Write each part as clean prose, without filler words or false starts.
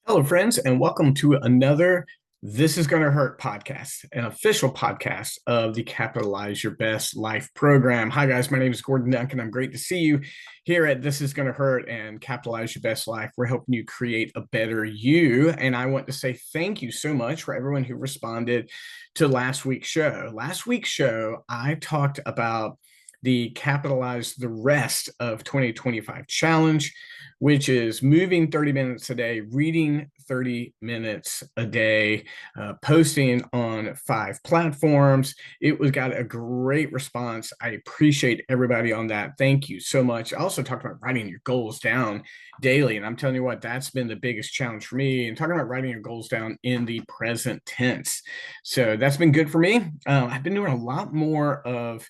Hello, friends, and welcome to another This Is Gonna Hurt podcast, an official podcast of the Capitalize Your Best Life program. Hi, guys. My name is Gordon Duncan. I'm great to see you here at This Is Gonna Hurt and Capitalize Your Best Life. We're helping you create a better you. And I want to say thank you so much for everyone who responded to last week's show. Last week's show, I talked about the Capitalize the Rest of 2025 challenge, which is moving 30 minutes a day, reading 30 minutes a day, posting on 5 platforms. It was got a great response. I appreciate everybody on that. Thank you so much. I also talked about writing your goals down daily. And I'm telling you what, that's been the biggest challenge for me, and talking about writing your goals down in the present tense. So that's been good for me. I've been doing a lot more of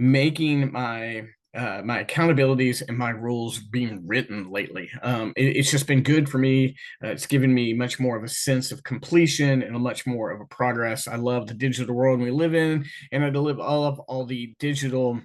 making my accountabilities and my rules being written lately. It's just been good for me. It's given me much more of a sense of completion and a much more of a progress. I love the digital world we live in, and I live all the digital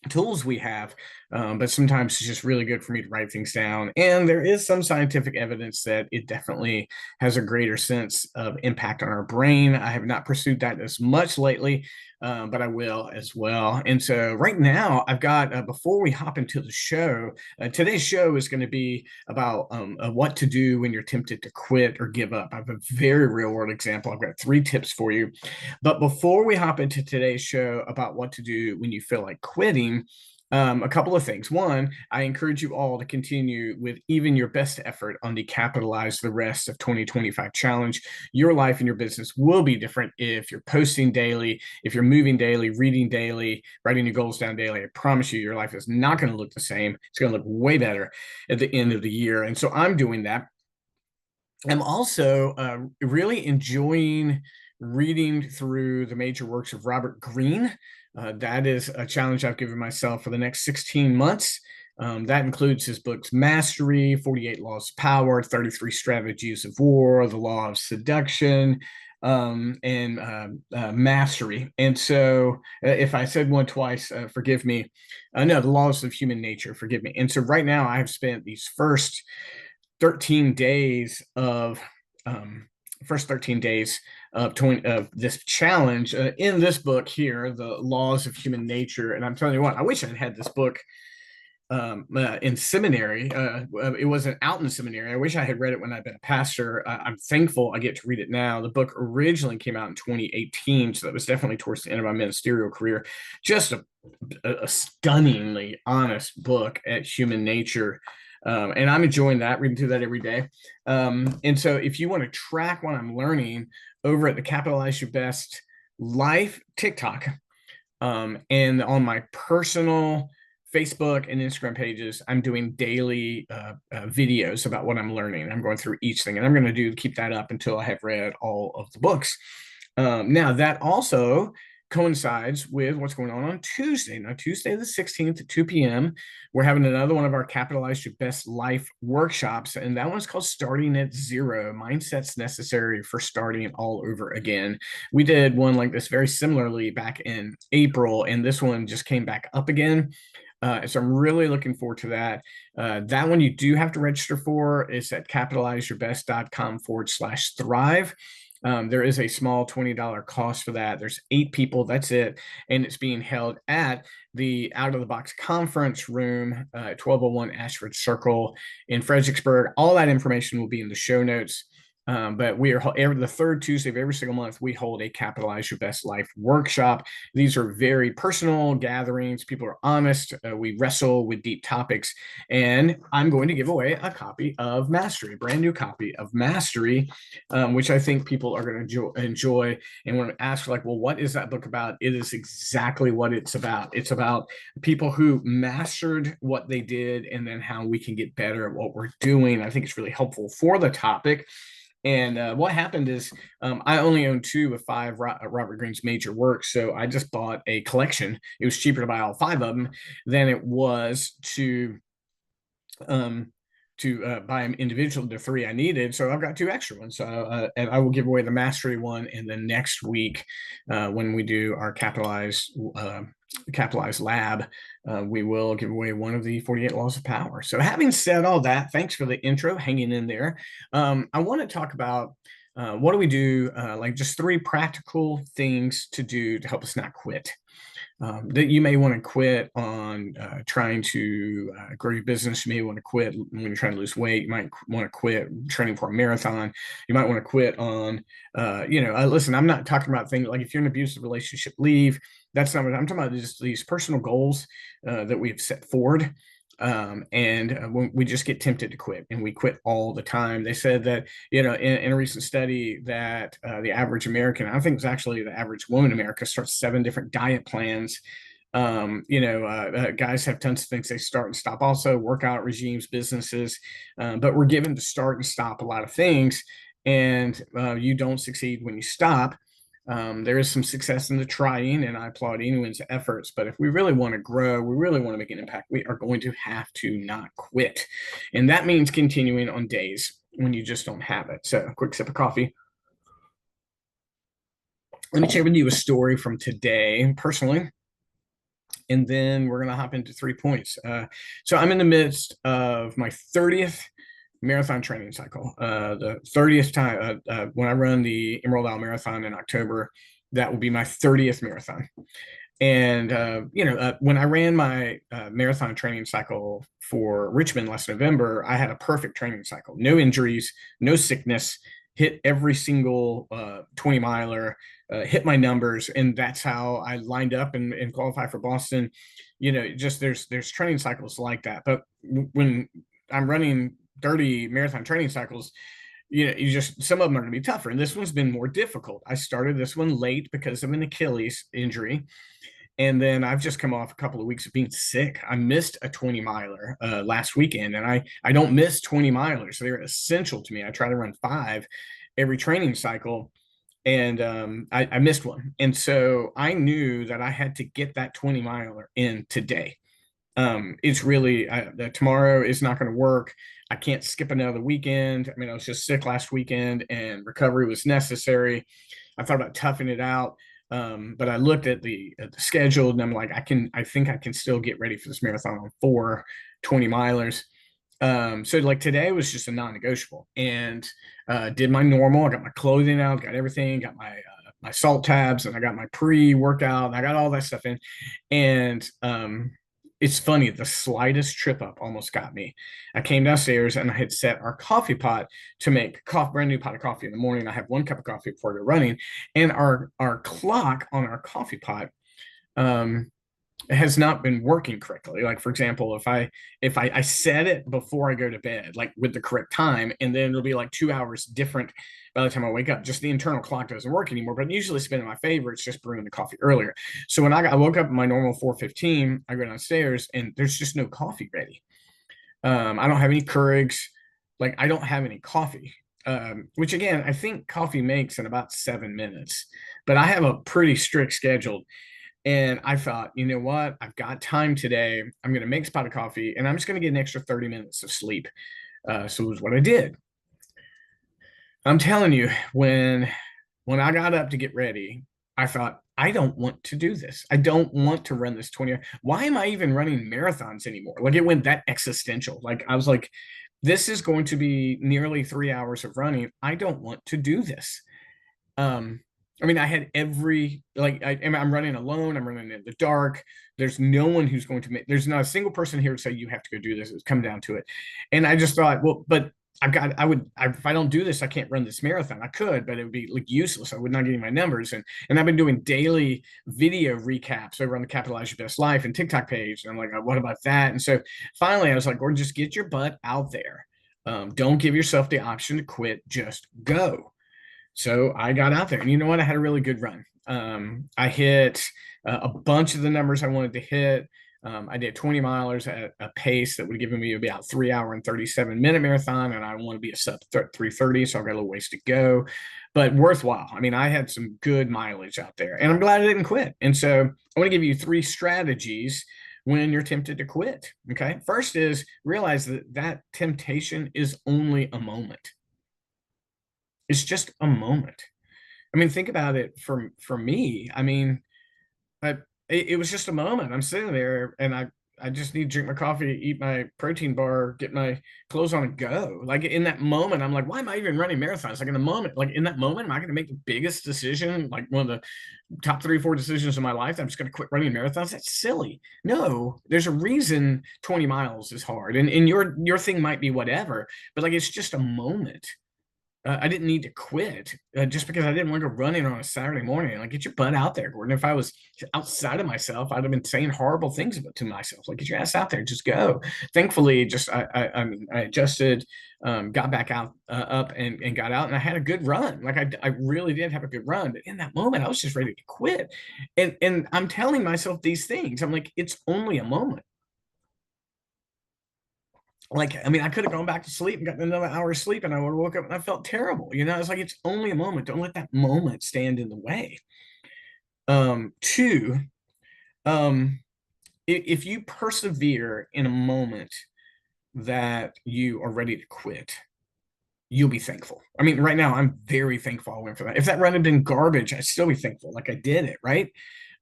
tools we have, but sometimes it's just really good for me to write things down. And there is some scientific evidence that it definitely has a greater sense of impact on our brain. I have not pursued that as much lately, but I will as well. And so right now I've got, before we hop into the show, today's show is going to be about what to do when you're tempted to quit or give up. I have a very real world example. I've got 3 tips for you. But before we hop into today's show about what to do when you feel like quitting, a couple of things. One, I encourage you all to continue with even your best effort on the Capitalize the Rest of 2025 challenge. Your life and your business will be different if you're posting daily, if you're moving daily, reading daily, writing your goals down daily. I promise you, your life is not going to look the same. It's going to look way better at the end of the year. And so I'm doing that. I'm also really enjoying reading through the major works of Robert Greene. That is a challenge I've given myself for the next 16 months. That includes his books Mastery, 48 Laws of Power, 33 Strategies of War, The Law of Seduction, and Mastery. And so, if I said one twice, forgive me. No, The Laws of Human Nature, forgive me. And so, right now, I have spent these 13 days of first 13 days of this challenge in this book here, The Laws of Human Nature. And I'm telling you what, I wish I'd had this book in seminary. It wasn't out in seminary. I wish I had read it when I'd been a pastor. I'm thankful I get to read it now. The book originally came out in 2018, so that was definitely towards the end of my ministerial career. Just a stunningly honest book at human nature. And I'm enjoying that, reading through that every day. And so if you want to track what I'm learning over at the Capitalize Your Best Life TikTok, and on my personal Facebook and Instagram pages, I'm doing daily videos about what I'm learning. I'm going through each thing, and I'm going to keep that up until I have read all of the books. Now, that also coincides with what's going on Tuesday. Now, Tuesday the 16th at 2 p.m., we're having another one of our Capitalize Your Best Life workshops, and that one's called Starting at Zero, Mindsets Necessary for Starting All Over Again. We did one like this very similarly back in April, and this one just came back up again. So I'm really looking forward to that. That one you do have to register for. Is at capitalizeyourbest.com/thrive. There is a small $20 cost for that. There's 8 people, that's it. And it's being held at the Out of the Box conference room, 1201 Ashford Circle in Fredericksburg. All that information will be in the show notes. But we are the 3rd Tuesday of every single month, we hold a Capitalize Your Best Life workshop. These are very personal gatherings. People are honest. We wrestle with deep topics. And I'm going to give away a copy of Mastery, a brand new copy of Mastery, which I think people are going to enjoy. And when I ask, like, well, what is that book about? It is exactly what it's about. It's about people who mastered what they did and then how we can get better at what we're doing. I think it's really helpful for the topic. And what happened is I only own 2 of 5 Robert Greene's major works, so I just bought a collection. It was cheaper to buy all 5 of them than it was to buy them individually, the 3 I needed. So I've got 2 extra ones. So and I will give away the Mastery one, and then next week when we do our Capitalize Capitalize Lab, we will give away one of the 48 Laws of Power. So having said all that, thanks for the intro, hanging in there. I want to talk about what do we do, like just 3 practical things to do to help us not quit. That you may want to quit on trying to grow your business. You may want to quit when you're trying to lose weight. You might want to quit training for a marathon. You might want to quit on, listen, I'm not talking about things like if you're in an abusive relationship, leave. That's not what I'm talking about. Just these personal goals that we've set forward. When we just get tempted to quit, and we quit all the time. They said that, in a recent study that the average American, I think it's actually the average woman in America, starts 7 different diet plans. Guys have tons of things they start and stop, also workout regimes, businesses, but we're given to start and stop a lot of things, and you don't succeed when you stop. There is some success in the trying, and I applaud anyone's efforts. But if we really want to grow, we really want to make an impact, we are going to have to not quit. And that means continuing on days when you just don't have it. So, quick sip of coffee. Let me share with you a story from today, personally, and then we're going to hop into 3 points. So, I'm in the midst of my 30th marathon training cycle. The 30th time when I run the Emerald Isle Marathon in October, that will be my 30th marathon. And when I ran my marathon training cycle for Richmond last November, I had a perfect training cycle. No injuries, no sickness, hit every single 20 miler, hit my numbers, and that's how I lined up and qualified for Boston. Just there's training cycles like that. But when I'm running 30 marathon training cycles, some of them are going to be tougher, and this one's been more difficult. I started this one late because of an Achilles injury, and then I've just come off a couple of weeks of being sick. I missed a 20 miler last weekend, and I don't miss 20 milers, so they're essential to me. I try to run 5 every training cycle, and I missed one, and so I knew that I had to get that 20 miler in today. It's really tomorrow is not going to work. I can't skip another weekend. I mean, I was just sick last weekend, and recovery was necessary. I thought about toughing it out, but I looked at the schedule, and I'm like, I think I can still get ready for this marathon on 4 20 milers. So like today was just a non-negotiable, and did my normal. I got my clothing out, got everything, got my salt tabs, and I got my pre-workout, and I got all that stuff in, and it's funny, the slightest trip up almost got me. I came downstairs and I had set our coffee pot to make brand new pot of coffee in the morning. I have 1 cup of coffee before I go running, and our clock on our coffee pot has not been working correctly. Like, for example, if I set it before I go to bed, like with the correct time, and then it'll be like 2 hours different by the time I wake up. Just the internal clock doesn't work anymore. But usually it's been in my favor. It's just brewing the coffee earlier. So when I woke up at my normal 4:15, I go downstairs and there's just no coffee ready. I don't have any Keurigs. Like, I don't have any coffee. Which again, I think coffee makes in about 7 minutes. But I have a pretty strict schedule. And I thought, you know what? I've got time today. I'm going to make a pot of coffee, and I'm just going to get an extra 30 minutes of sleep. So it was what I did. I'm telling you, when I got up to get ready, I thought, I don't want to do this. I don't want to run this 20. Why am I even running marathons anymore? Like, it went that existential. Like, I was like, this is going to be nearly 3 hours of running. I don't want to do this. I mean, I had I'm running alone. I'm running in the dark. There's no one who's going to there's not a single person here to say, you have to go do this. It's come down to it. And I just thought, well, but if I don't do this, I can't run this marathon. I could, but it would be like useless. I would not get my numbers. And I've been doing daily video recaps over on the Capitalize Your Best Life and TikTok page. And I'm like, what about that? And so finally I was like, Gordon, just get your butt out there. Don't give yourself the option to quit. Just go. So I got out there, and you know what? I had a really good run. I hit a bunch of the numbers I wanted to hit. I did 20 milers at a pace that would have given me about 3 hour and 37-minute marathon, and I want to be a sub 3:30, so I've got a little ways to go, but worthwhile. I mean, I had some good mileage out there, and I'm glad I didn't quit. And so I want to give you 3 strategies when you're tempted to quit. Okay. First is realize that temptation is only a moment. It's just a moment. I mean, think about it for me. I mean, it was just a moment. I'm sitting there and I just need to drink my coffee, eat my protein bar, get my clothes on and go. Like in that moment, I'm like, why am I even running marathons? Like in the moment, like in that moment, am I going to make the biggest decision, like one of the top 3 or 4 decisions of my life? I'm just going to quit running marathons. That's silly. No, there's a reason 20 miles is hard. And your thing might be whatever, but like, it's just a moment. I didn't need to quit just because I didn't want to go running on a Saturday morning. Like, get your butt out there, Gordon. If I was outside of myself, I'd have been saying horrible things to myself. Like, get your ass out there, just go. Thankfully, just I adjusted, got back out, up, and got out, and I had a good run. Like, I really did have a good run. But in that moment, I was just ready to quit. And I'm telling myself these things. I'm like, it's only a moment. Like, I mean, I could have gone back to sleep and gotten another hour of sleep, and I would have woke up and I felt terrible. It's like, it's only a moment. Don't let that moment stand in the way. Two, if you persevere in a moment that you are ready to quit, you'll be thankful. I mean, right now, I'm very thankful I went for that. If that run had been garbage, I'd still be thankful. Like, I did it, right?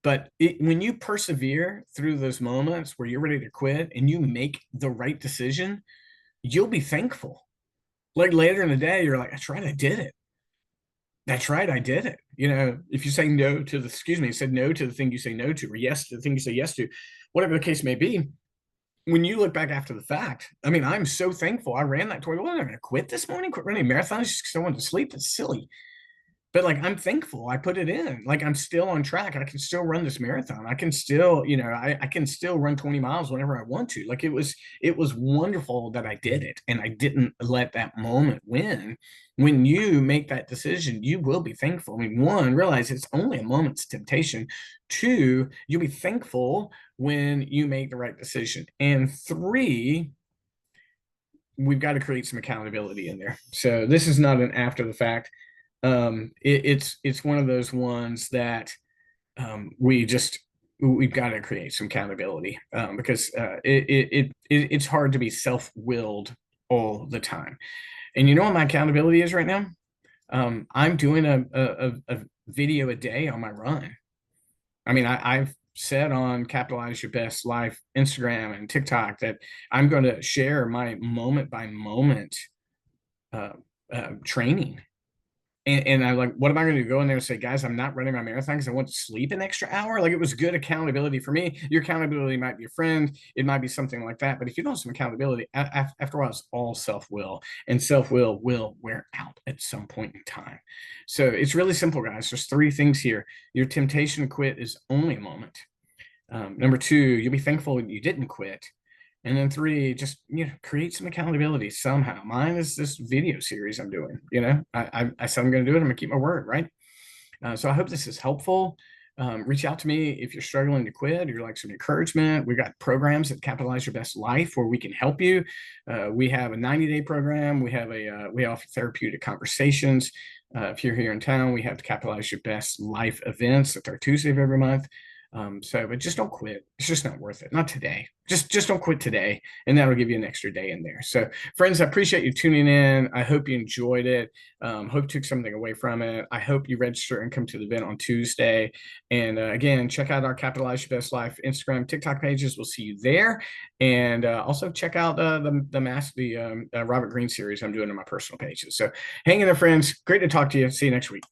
But when you persevere through those moments where you're ready to quit and you make the right decision, you'll be thankful. Like later in the day, you're like, that's right, I did it. That's right, I did it. If you say no to the, said no to the thing you say no to, or yes to the thing you say yes to, whatever the case may be, when you look back after the fact, I mean, I'm so thankful I ran that 20. Well, I'm going to quit this morning, quit running marathons just because I wanted to sleep. That's silly. But like, I'm thankful I put it in. Like, I'm still on track. I can still run this marathon. I can still, I can still run 20 miles whenever I want to. Like, it was wonderful that I did it, and I didn't let that moment win. When you make that decision, you will be thankful. I mean, one, realize it's only a moment's temptation. Two, you'll be thankful when you make the right decision. And three, we've got to create some accountability in there. So this is not an after the fact. It's one of those ones that we've got to create some accountability, because it's hard to be self-willed all the time. And you know what my accountability is right now? I'm doing a video a day on my run. I mean, I've said on Capitalize Your Best Life Instagram and TikTok that I'm going to share my moment by moment training. And I'm like, what am I going to go in there and say, guys, I'm not running my marathon because I want to sleep an extra hour? Like, it was good accountability for me. Your accountability might be a friend. It might be something like that. But if you don't have some accountability, after a while, it's all self-will. And self-will will wear out at some point in time. So it's really simple, guys. There's 3 things here. Your temptation to quit is only a moment. Number 2, you'll be thankful you didn't quit. And then 3, just create some accountability somehow. Mine is this video series I'm doing. I said I'm going to do it. I'm going to keep my word, right? So I hope this is helpful. Reach out to me if you're struggling to quit or you'd like some encouragement. We got programs at Capitalize Your Best Life where we can help you. We have a 90-day program. We offer therapeutic conversations. If you're here in town, we have the Capitalize Your Best Life events. It's our Tuesday of every month. But just don't quit. It's just not worth it. Not today. Just don't quit today, and that'll give you an extra day in there. So, friends, I appreciate you tuning in. I hope you enjoyed it. Hope you took something away from it. I hope you register and come to the event on Tuesday. And again, check out our Capitalize Your Best Life Instagram, TikTok pages. We'll see you there. And also check out the Robert Greene series I'm doing on my personal pages. So, hang in there, friends. Great to talk to you. See you next week.